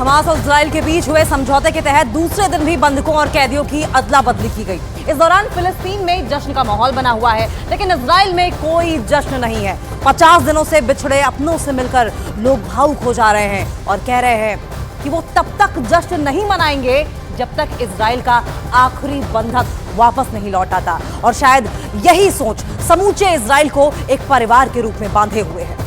Hamas और Israel के बीच हुए समझौते के तहत दूसरे दिन भी बंधकों और कैदियों की अदला बदली की गई। इस दौरान फिलिस्तीन में जश्न का माहौल बना हुआ है, लेकिन इजराइल में कोई जश्न नहीं है। 50 दिनों से बिछड़े अपनों से मिलकर लोग भावुक हो जा रहे हैं और कह रहे हैं कि वो तब तक जश्न नहीं मनाएंगे जब तक इजराइल का आखिरी बंधक वापस नहीं लौट आता। और शायद यही सोच समूचे इजराइल को एक परिवार के रूप में बांधे हुए है।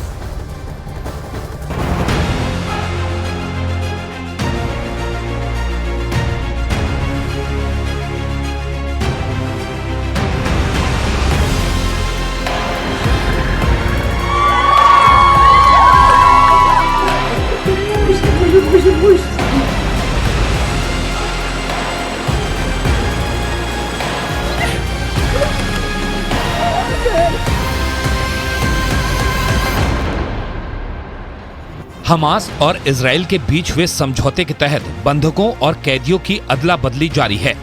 हमास और इजराइल के बीच हुए समझौते के तहत बंधकों और कैदियों की अदला बदली जारी है।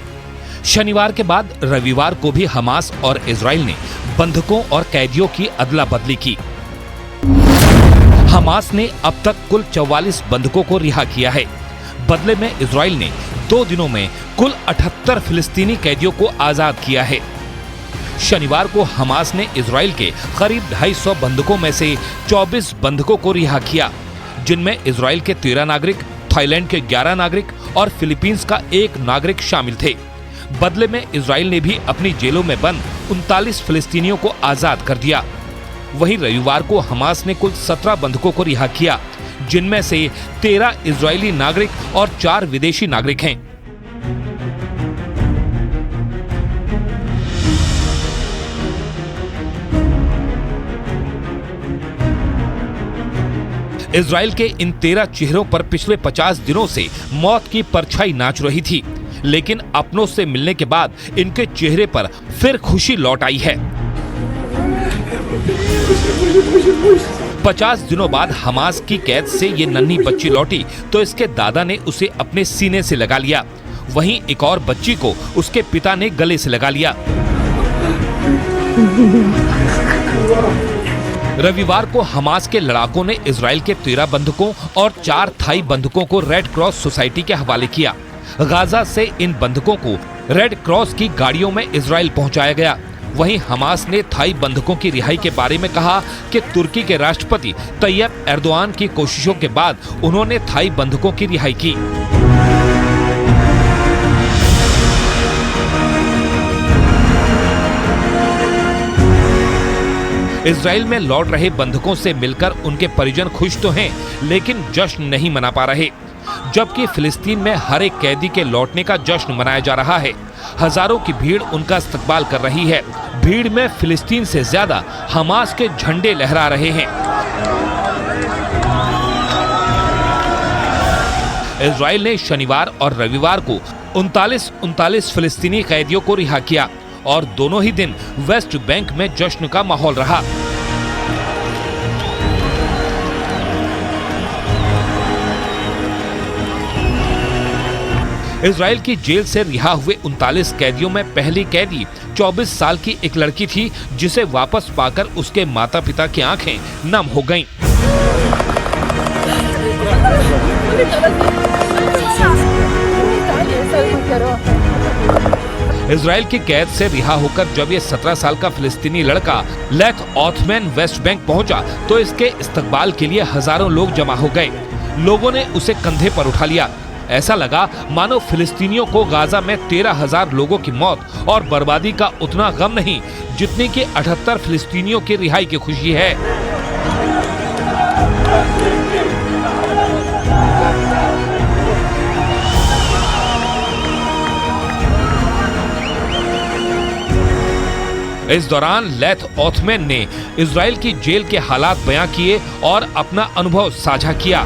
शनिवार के बाद रविवार को भी हमास और इजराइल ने बंधकों और कैदियों की अदला बदली की। हमास ने अब तक कुल 44 बंधकों को रिहा किया है। बदले में इजराइल ने 2 दिनों में कुल 78 फिलिस्तीनी कैदियों को आजाद किया है। शनिवार को हमास ने इजराइल के करीब 250 बंधकों में से 24 बंधकों को रिहा किया, जिनमें इजराइल के 13 नागरिक, थाईलैंड के 11 नागरिक और फिलीपींस का 1 नागरिक शामिल थे। बदले में इजराइल ने भी अपनी जेलों में बंद 39 फिलिस्तीनियों को आजाद कर दिया। वहीं रविवार को हमास ने कुल 17 बंधकों को रिहा किया, जिनमें से 13 इजरायली नागरिक और 4 विदेशी नागरिक हैं। इजराइल के इन 13 चेहरों पर पिछले 50 दिनों से मौत की परछाई नाच रही थी, लेकिन अपनों से मिलने के बाद इनके चेहरे पर फिर खुशी लौट आई है। 50 दिनों बाद हमास की कैद से ये नन्ही बच्ची लौटी तो इसके दादा ने उसे अपने सीने से लगा लिया। वहीं एक और बच्ची को उसके पिता ने गले से लगा लिया। रविवार को हमास के लड़ाकों ने इजराइल के 13 बंधकों और 4 थाई बंधकों को रेड क्रॉस सोसाइटी के हवाले किया। गाजा से इन बंधकों को रेड क्रॉस की गाड़ियों में इजराइल पहुंचाया गया। वहीं हमास ने थाई बंधकों की रिहाई के बारे में कहा कि तुर्की के राष्ट्रपति तैयब एर्दोआन की कोशिशों के बाद उन्होंने थाई बंधकों की रिहाई की। इजराइल में लौट रहे बंधकों से मिलकर उनके परिजन खुश तो हैं, लेकिन जश्न नहीं मना पा रहे। जबकि फिलिस्तीन में हर एक कैदी के लौटने का जश्न मनाया जा रहा है। हजारों की भीड़ उनका इस्तकबाल कर रही है। भीड़ में फिलिस्तीन से ज्यादा हमास के झंडे लहरा रहे हैं। इजराइल ने शनिवार और रविवार को 39 फिलिस्तीनी कैदियों को रिहा किया और दोनों ही दिन वेस्ट बैंक में जश्न का माहौल रहा। इजराइल की जेल से रिहा हुए 39 कैदियों में पहली कैदी 24 साल की एक लड़की थी, जिसे वापस पाकर उसके माता पिता की आंखें नम हो गईं। इजराइल की कैद से रिहा होकर जब ये 17 साल का फिलिस्तीनी लड़का लेथ ऑथमैन वेस्ट बैंक पहुंचा तो इसके इस्तकबाल के लिए हजारों लोग जमा हो गए। लोगों ने उसे कंधे पर उठा लिया। ऐसा लगा मानो फिलिस्तीनियों को गाजा में 13,000 लोगों की मौत और बर्बादी का उतना गम नहीं जितनी कि 78 फिलिस्तीनियों की रिहाई की खुशी है। इस दौरान लेथ ऑथमैन ने इजराइल की जेल के हालात बयां किए और अपना अनुभव साझा किया।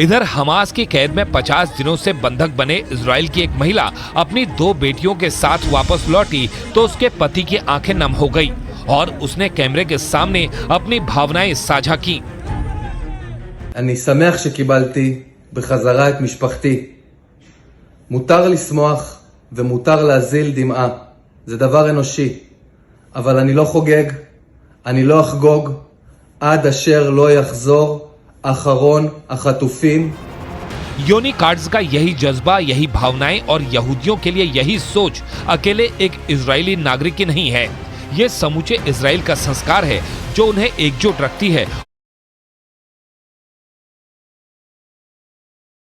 इधर हमास की कैद में 50 दिनों से बंधक बने इजराइल की एक महिला अपनी 2 बेटियों के साथ वापस लौटी तो उसके पति की आंखें नम हो गई और उसने कैमरे के सामने अपनी भावनाएं साझा की। אני שמח שקיבלתי בחזרה את משפחתי. מותר לשמוח ומותר להזיל דמעה. זה דבר אנושי. אבל אני לא חוגג, אני לא אחגוג, עד אשר לא יחזור אחרון החטופים. योनी कार्ड्स का यही जज्बा, यही भावनाएं और यहूदियों के लिए यही सोच अकेले एक इजरायली नागरिक की नहीं है। ये समूचे इजराइल का संस्कार है जो उन्हें एकजुट रखती है